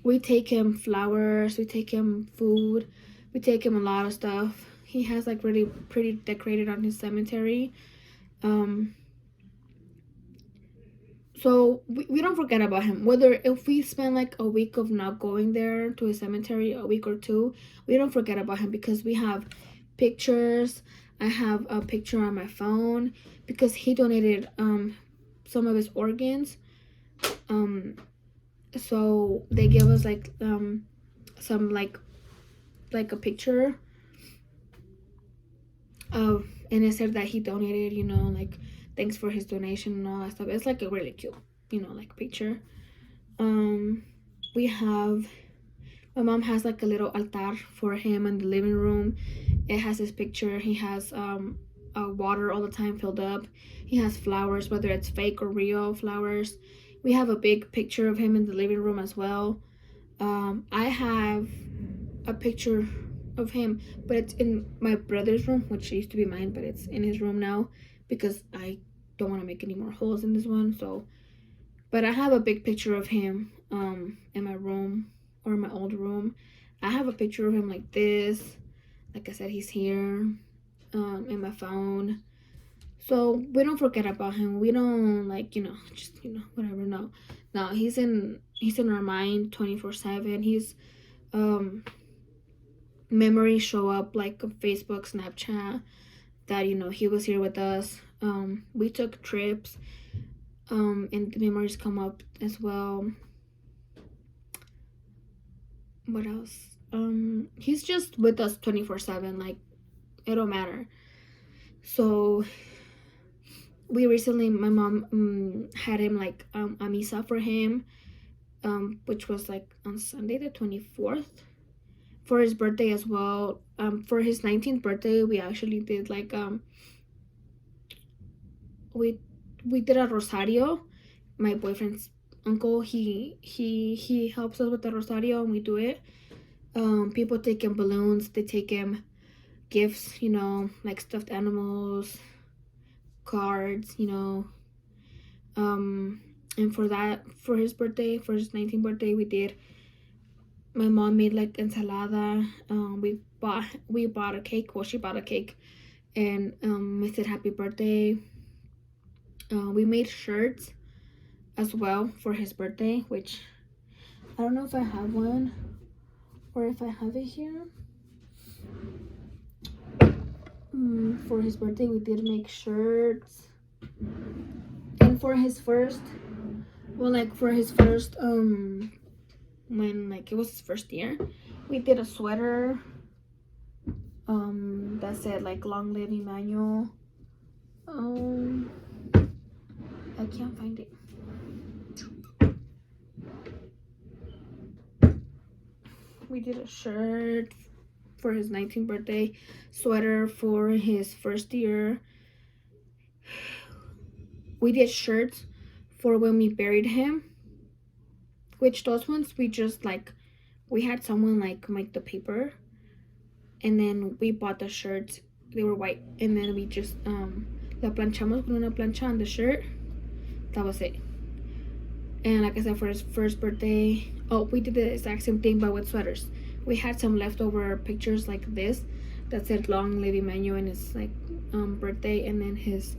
We take him flowers, we take him food, we take him a lot of stuff. He has like really pretty decorated on his cemetery. So we don't forget about him. Whether if we spend like a week of not going there to his cemetery, a week or two, we don't forget about him, because we have pictures. I have a picture on my phone, because he donated some of his organs. So they give us like some like a picture of, and it said that he donated, you know, like thanks for his donation and all that stuff. It's like a really cute, you know, like picture. We have, my mom has like a little altar for him in the living room. It has his picture. He has water all the time filled up. He has flowers, whether it's fake or real flowers. We have a big picture of him in the living room as well. I have a picture of him, but it's in my brother's room, which used to be mine, but it's in his room now, because I don't want to make any more holes in this one. So, but I have a big picture of him in my room, or my old room. I have a picture of him like this. Like I said, he's here in my phone. So we don't forget about him. We don't like, you know, just, you know, whatever. No, he's in our mind 24/7. He's memories show up like on Facebook, Snapchat, that, you know, he was here with us. We took trips, and the memories come up as well. What else? He's just with us 24/7. Like, it don't matter. So we recently, my mom had him like a misa for him, which was like on Sunday the 24th, for his birthday as well. For his 19th birthday, we actually did like we did a rosario. My boyfriend's uncle, he helps us with the rosario, and we do it. People take him balloons, they take him gifts, you know, like stuffed animals, cards, you know. And for his birthday, for his 19th birthday, my mom made like ensalada. We bought a cake. Well, she bought a cake, and we said happy birthday. We made shirts as well for his birthday, which I don't know if I have one or if I have it here. For his birthday, we did make shirts. And for his first, when like it was his first year, we did a sweater. that said like long live Emmanuel. I can't find it. We did a shirt for his 19th birthday, sweater for his first year. We did shirts for when we buried him, which those ones we just like, we had someone like make the paper, and then we bought the shirts. They were white, and then we just la planchamos con una plancha on the shirt. That was it. And like I said, for his first birthday, we did the exact same thing but with sweaters. We had some leftover pictures like this that said long live Emmanuel and his like birthday, and then his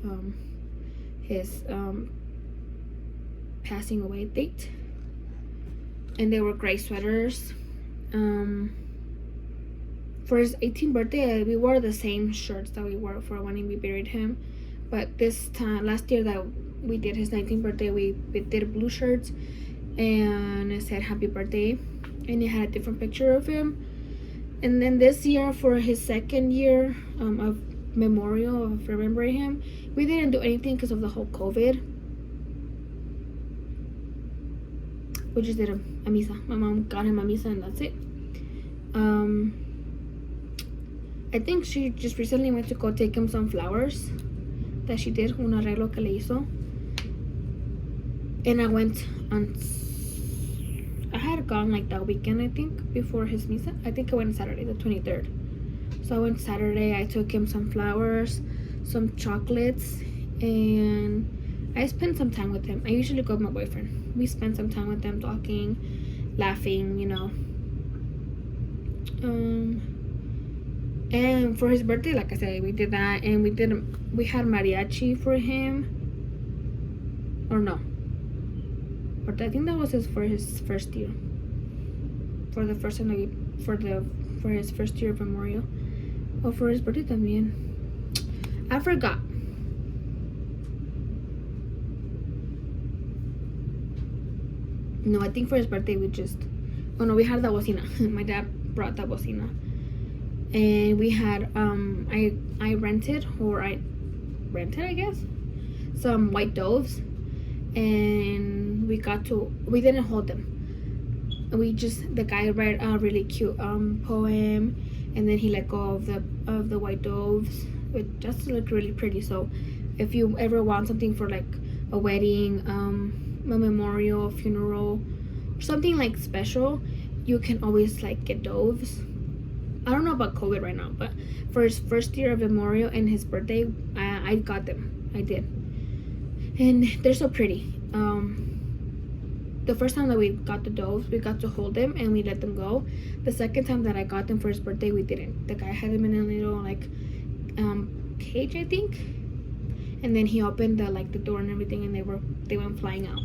passing away date. And they were gray sweaters. For his 18th birthday, we wore the same shirts that we wore for when we buried him. But this time, last year that we did his 19th birthday, we did blue shirts, and it said happy birthday, and it had a different picture of him. And then this year, for his second year of memorial of remembering him, we didn't do anything because of the whole COVID. We just did a misa. My mom got him a misa, and that's it. I think she just recently went to go take him some flowers that she did, un arreglo que le hizo. And I went on, I had gone like that weekend, I think, before his misa. I think I went Saturday, the 23rd. So I went Saturday, I took him some flowers, some chocolates, and I spent some time with him. I usually go with my boyfriend. We spent some time with them, talking, laughing, you know. And for his birthday, like I said, we did that, and we had mariachi for him, or no, but I think that was for his first year, for the first time that for his first year of memorial, or for his birthday también. I forgot. No, I think for his birthday we had the bocina. My dad brought the bocina. And we had I rented, I guess, some white doves, and we didn't hold them. The guy read a really cute poem, and then he let go of the white doves. It just looked really pretty. So if you ever want something for like a wedding, a memorial, funeral, something like special, you can always like get doves. I don't know about COVID right now, but for his first year of memorial and his birthday, I got them. I did. And they're so pretty. The first time that we got the doves, we got to hold them and we let them go. The second time that I got them for his birthday, we didn't. The guy had them in a little like cage, I think. And then he opened the door and everything, and they went flying out.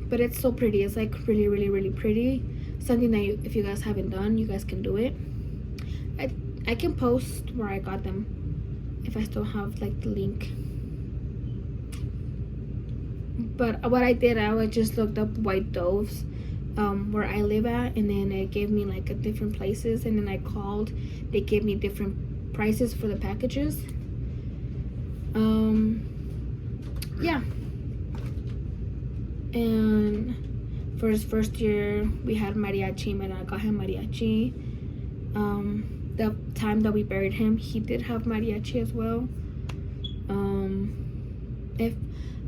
But it's so pretty. It's like really, really, really pretty. Something that if you guys haven't done, you guys can do it. I can post where I got them if I still have like the link. But what I did, I just looked up white doves where I live at, and then it gave me like different places, and then I called. They gave me different prices for the packages. Yeah. And for his first year, we had mariachi, and I got him mariachi. The time that we buried him, he did have mariachi as well. If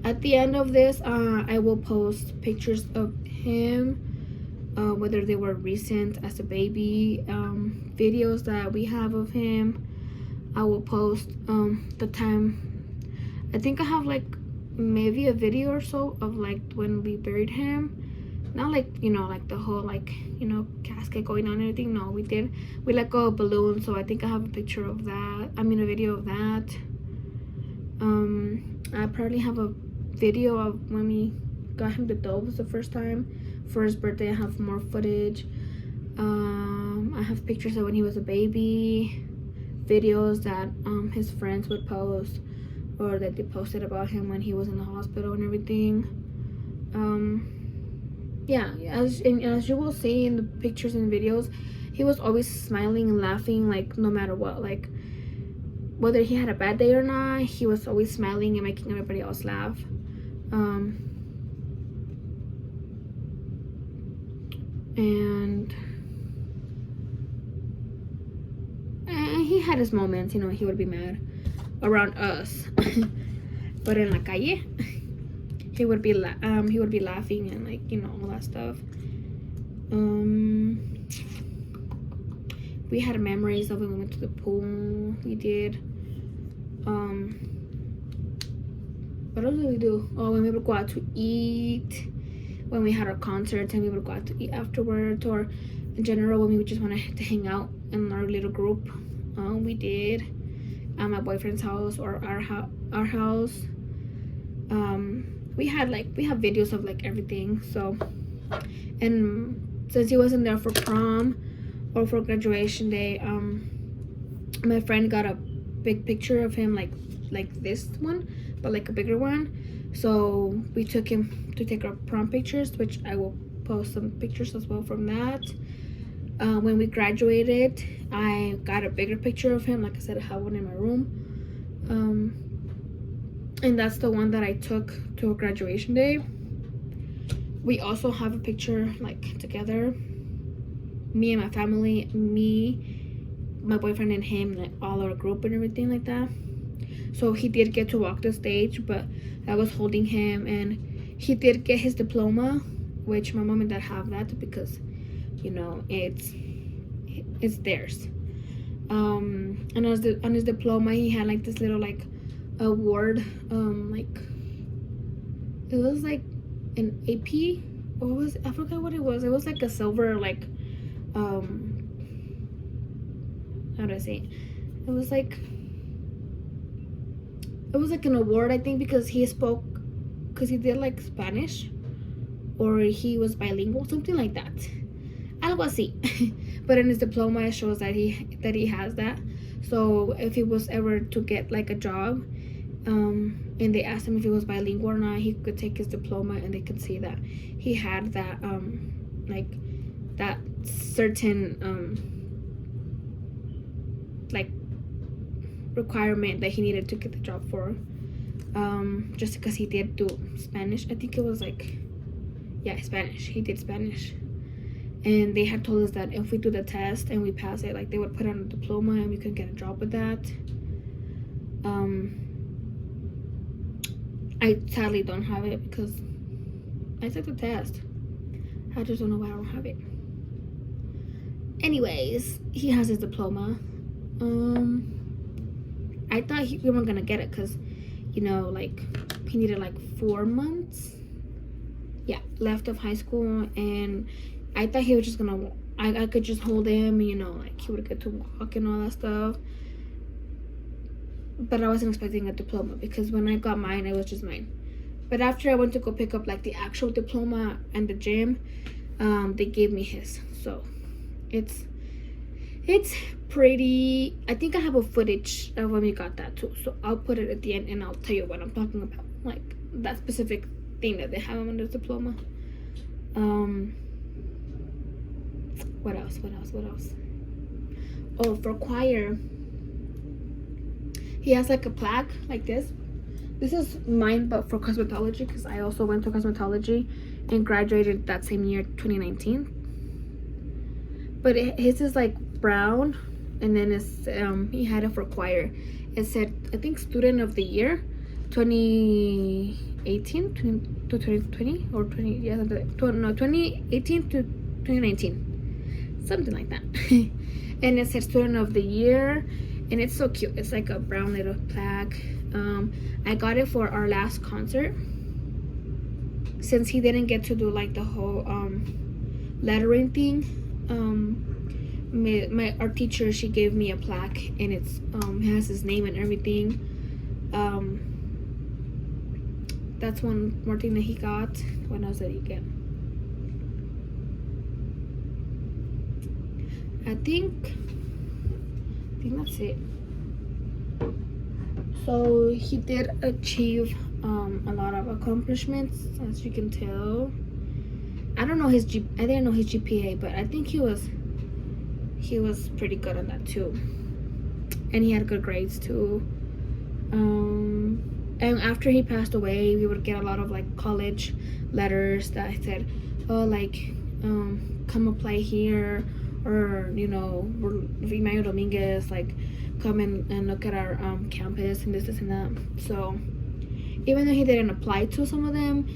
at the end of this, I will post pictures of him, whether they were recent as a baby, videos that we have of him. I will post the time. I think I have like maybe a video or so of like when we buried him. Not like, like the whole casket going on and everything. No, we let go of balloons, so I think I have a picture of that. I mean a video of that. I probably have a video of when we got him the doves the first time. For his birthday, I have more footage. I have pictures of when he was a baby, videos that his friends would post, or that they posted about him when he was in the hospital and everything. Yeah, as you will see in the pictures and videos, he was always smiling and laughing, like no matter what, like whether he had a bad day or not, he was always smiling and making everybody else laugh. And he had his moments, you know, he would be mad around us. But in la calle, he would be laughing and, like, you know, all that stuff. We had memories of when we went to the pool. We did. What else did we do? Oh, when we would go out to eat, when we had our concerts and we would go out to eat afterwards, or in general when we just wanted to hang out in our little group. We did at my boyfriend's house or our house. We have videos of like everything. So, and since he wasn't there for prom or for graduation day, my friend got a big picture of him like this one, but like a bigger one. So we took him to take our prom pictures, which I will post some pictures as well from that. When we graduated, I got a bigger picture of him. Like I said, I have one in my room. And that's the one that I took to graduation day. We also have a picture like together, me and my family, my boyfriend and him, like all our group and everything like that. So he did get to walk the stage, but I was holding him, and he did get his diploma, which my mom and dad have that because, you know, it's theirs. And on his diploma, he had like this little like award, like it was like an AP. I forgot what it was. It was like a silver, like how do I say it? It was like an award, I think, because he did like Spanish, or he was bilingual, something like that. Algo así. But in his diploma, it shows that he has that. So if he was ever to get like a job, and they asked him if he was bilingual or not, he could take his diploma and they could see that he had that like that certain like requirement that he needed to get the job for, just because he did do Spanish. I think it was like, yeah, Spanish. He did Spanish, and they had told us that if we do the test and we pass it, like they would put on a diploma and we could get a job with that. I sadly don't have it because I took the test. I just don't know why I don't have it. Anyways, he has his diploma. I thought we weren't gonna get it because, you know, like he needed like 4 months, yeah, left of high school, and I thought he was just gonna, I could just hold him, you know, like he would get to walk and all that stuff. But I wasn't expecting a diploma because when I got mine, it was just mine. But after I went to go pick up like the actual diploma and the gym, they gave me his. So it's pretty. I think I have a footage of when we got that too. So I'll put it at the end and I'll tell you what I'm talking about. Like that specific thing that they have on the diploma. What else? Oh, for choir, he has like a plaque like this. This is mine, but for cosmetology, because I also went to cosmetology and graduated that same year, 2019. But his is like brown, and then it's he had it for choir. It said, I think, student of the year 2018 to 2020 or 20, yeah, no, 2018 to 2019, something like that. And it said student of the year, and it's so cute. It's like a brown little plaque. I got it for our last concert, since he didn't get to do like the whole lettering thing. Our teacher, she gave me a plaque, and it has his name and everything. That's one more thing that he got. What else did he get? I think that's it. So he did achieve a lot of accomplishments, as you can tell. I didn't know his GPA, but I think he was he was pretty good on that too, and he had good grades too. And after he passed away, we would get a lot of like college letters that said, oh, like come apply here, or you know, Emmanuel Dominguez, like come and look at our campus and this and that. So even though he didn't apply to some of them,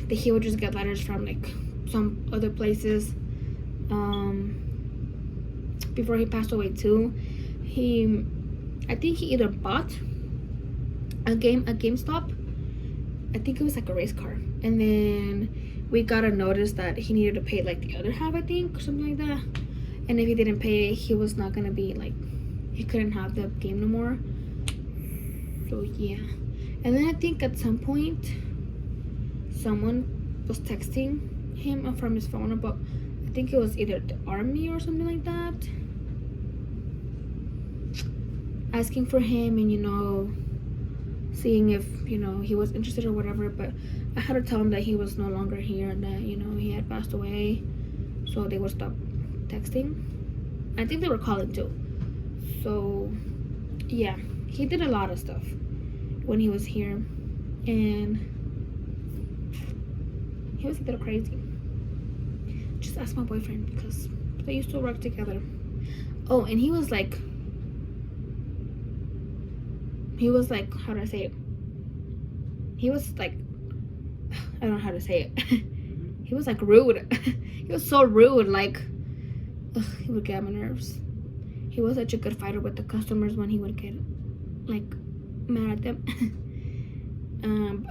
he would just get letters from like some other places. Before he passed away too, I think he either bought a GameStop. I think it was like a race car, and then we got a notice that he needed to pay like the other half, I think, or something like that. And if he didn't pay, he was not gonna be like, he couldn't have the game no more. So yeah. And then I think at some point someone was texting him from his phone about, I think it was either the army or something like that, asking for him, and you know, seeing if, you know, he was interested or whatever. But I had to tell him that he was no longer here and that, you know, he had passed away, so they would stop texting. I think they were calling too. So yeah, he did a lot of stuff when he was here, and he was a little crazy. Just ask my boyfriend, because they used to work together. Oh, and he was like, how do I say it? He was like, I don't know how to say it. He was like rude. He was so rude. Like, he would get on my nerves. He was such a good fighter with the customers when he would get like mad at them.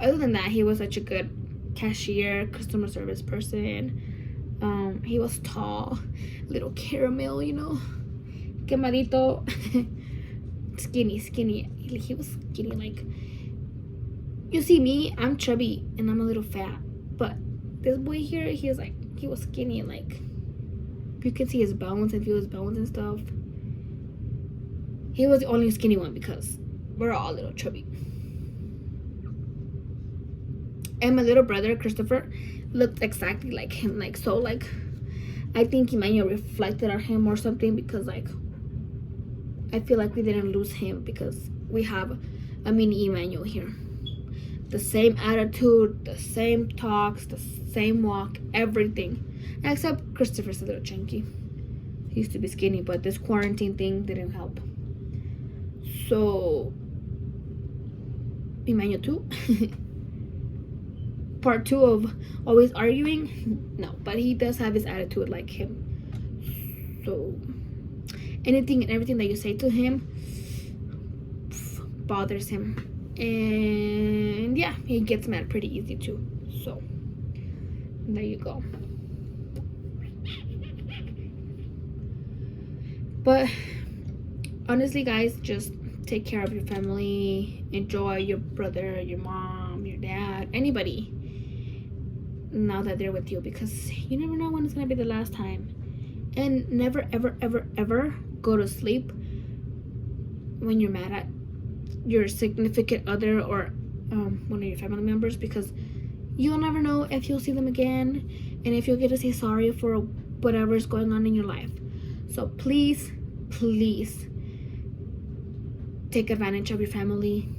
Other than that, he was such a good cashier, customer service person. He was tall, little caramel, you know, quemadito. Skinny. He was skinny. Like, you see me, I'm chubby and I'm a little fat, but this boy here, he was skinny, and like you could see his bones and feel his bones and stuff. He was the only skinny one because we're all a little chubby. And my little brother Christopher looked exactly like him, like, so like I think Emmanuel reflected on him or something, because like I feel like we didn't lose him because we have a mini Emmanuel here. The same attitude, the same talks, the same walk, everything. Except Christopher's a little chunky. He used to be skinny, but this quarantine thing didn't help. So, Emmanuel 2. Part 2 of always arguing. No, but he does have his attitude like him. So, anything and everything that you say to him bothers him. And yeah, he gets mad pretty easy too. So there you go. But honestly, guys, just take care of your family. Enjoy your brother, your mom, your dad, anybody, now that they're with you, because you never know when it's gonna be the last time. And never ever go to sleep when you're mad at your significant other or one of your family members, because you'll never know if you'll see them again and if you'll get to say sorry for whatever's going on in your life. So please take advantage of your family,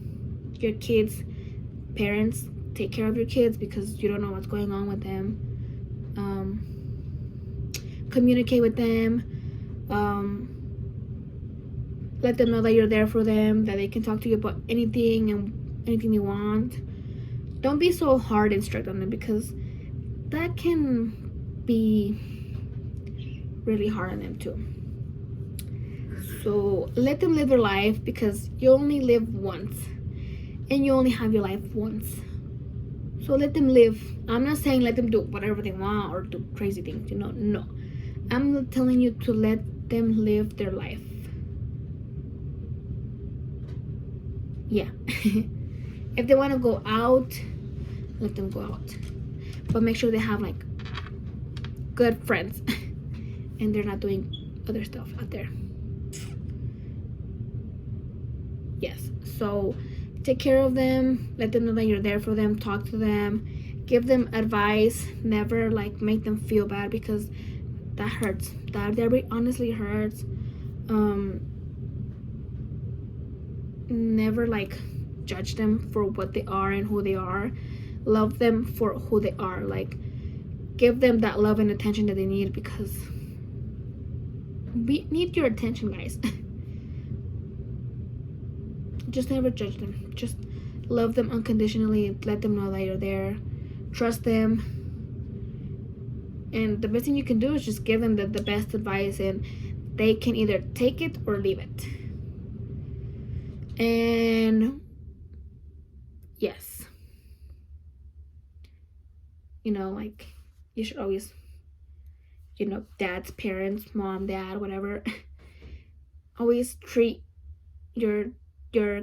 your kids, parents. Take care of your kids, because you don't know what's going on with them. Communicate with them. Let them know that you're there for them, that they can talk to you about anything and anything they want. Don't be so hard and strict on them, because that can be really hard on them too. So let them live their life, because you only live once and you only have your life once. So let them live. I'm not saying let them do whatever they want or do crazy things, you know. No, I'm telling you to let them live their life. Yeah. If they want to go out, let them go out, but make sure they have like good friends and they're not doing other stuff out there. Yes, so take care of them, let them know that you're there for them, talk to them, give them advice. Never like make them feel bad, because that hurts. That very honestly hurts. Never like judge them for what they are and who they are. Love them for who they are. Like, give them that love and attention that they need, because we need your attention, guys. Just never judge them. Just love them unconditionally. Let them know that you're there. Trust them. And the best thing you can do is just give them the best advice, and they can either take it or leave it. And yes, you know, like, you should always, you know, dad's parents, mom, dad, whatever, always treat your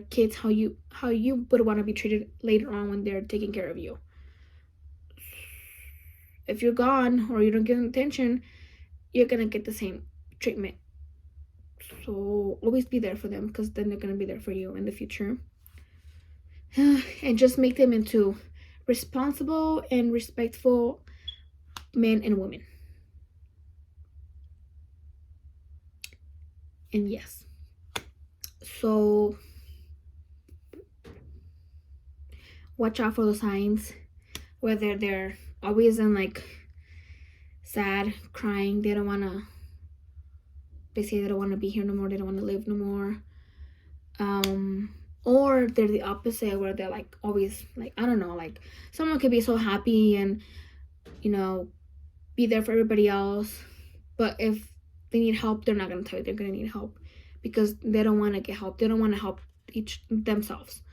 kids how you would want to be treated later on when they're taking care of you. If you're gone or you don't give them attention, you're gonna get the same treatment. So always be there for them, because then they're gonna be there for you in the future. And just make them into responsible and respectful men and women. And yes, so watch out for the signs, whether they're always in like sad, crying, they say they don't want to be here no more, they don't want to live no more, or they're the opposite, where they're like always like, I don't know, like someone could be so happy and, you know, be there for everybody else, but if they need help, they're not going to tell you they're going to need help, because they don't want to get help. They don't want to help themselves.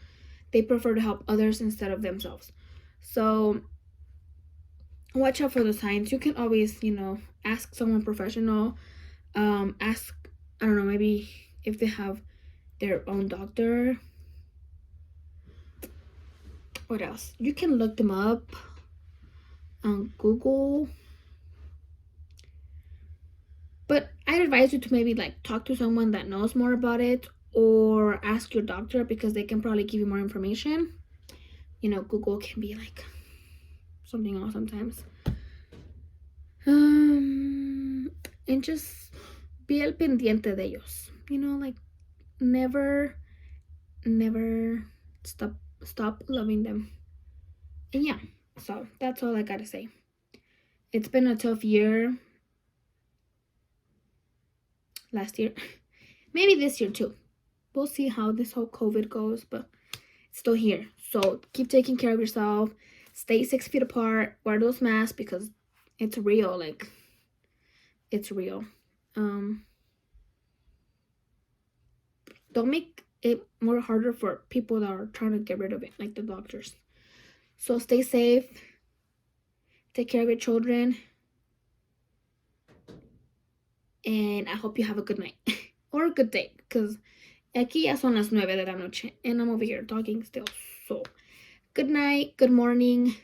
They prefer to help others instead of themselves. So watch out for the signs. You can always, you know, ask someone professional. Ask, I don't know, maybe if they have their own doctor. What else? You can look them up on Google. But I'd advise you to maybe like talk to someone that knows more about it, or ask your doctor, because they can probably give you more information. You know, Google can be like something else sometimes. And just be al pendiente de ellos. You know, like never stop loving them. And yeah, so that's all I gotta say. It's been a tough year. Last year, maybe this year too. We'll see how this whole COVID goes, but it's still here. So keep taking care of yourself. Stay 6 feet apart. Wear those masks, because it's real. Like, it's real. Don't make it more harder for people that are trying to get rid of it, like the doctors. So stay safe. Take care of your children. And I hope you have a good night or a good day, because aquí ya son las 9 de la noche and I'm over here talking still. So good night, good morning,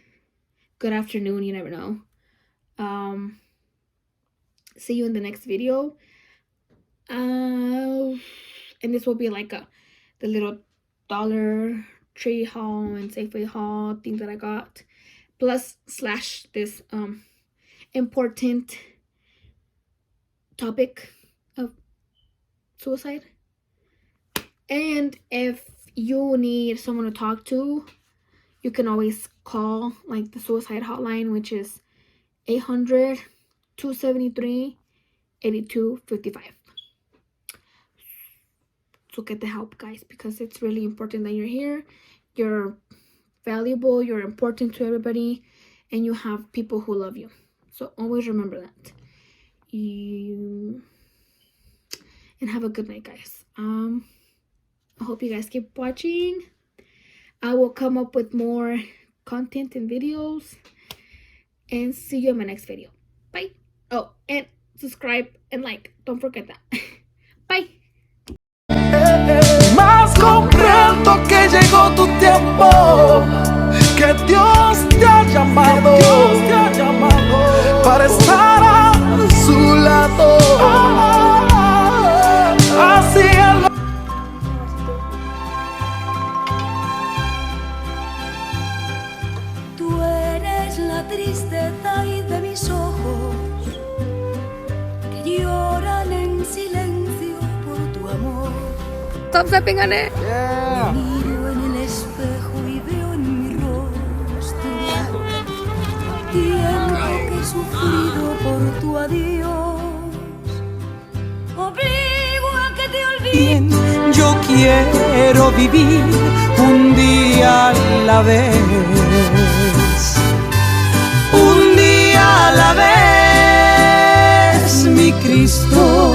good afternoon, you never know. See you in the next video. And this will be like the little Dollar Tree haul and Safeway haul things that I got, plus / this important topic of suicide. And if you need someone to talk to, you can always call like the suicide hotline, which is 800-273-8255. So get the help, guys, because it's really important that you're here. You're valuable, you're important to everybody, and you have people who love you. So always remember that. And have a good night, guys. I hope you guys keep watching. I will come up with more content and videos, and see you in my next video. Bye. Oh, and subscribe and like, don't forget that. Bye. Más comprendo que llegó tu tiempo, que Dios te ha llamado para estar a su lado. Así él. Tú eres la tristeza y de mis ojos, Stop stepping on it. Yeah. Miro en el espejo y veo en mi rostro tiempo que he sufrido por tu adiós. Obligo a que te olvides. Yo quiero vivir un día a la vez, un día a la vez, mi Cristo,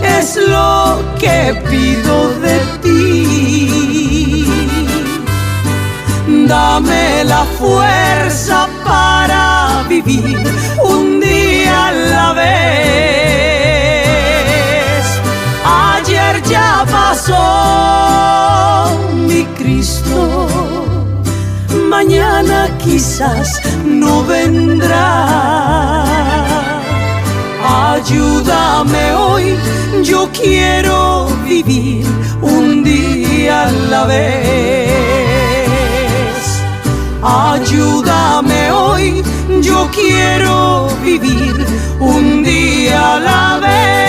es lo que pido de ti. Dame la fuerza para vivir un día a la vez. Ayer ya pasó, mi Cristo, mañana quizás no vendrá. Ayúdame hoy, yo quiero vivir un día a la vez. Ayúdame hoy, yo quiero vivir un día a la vez.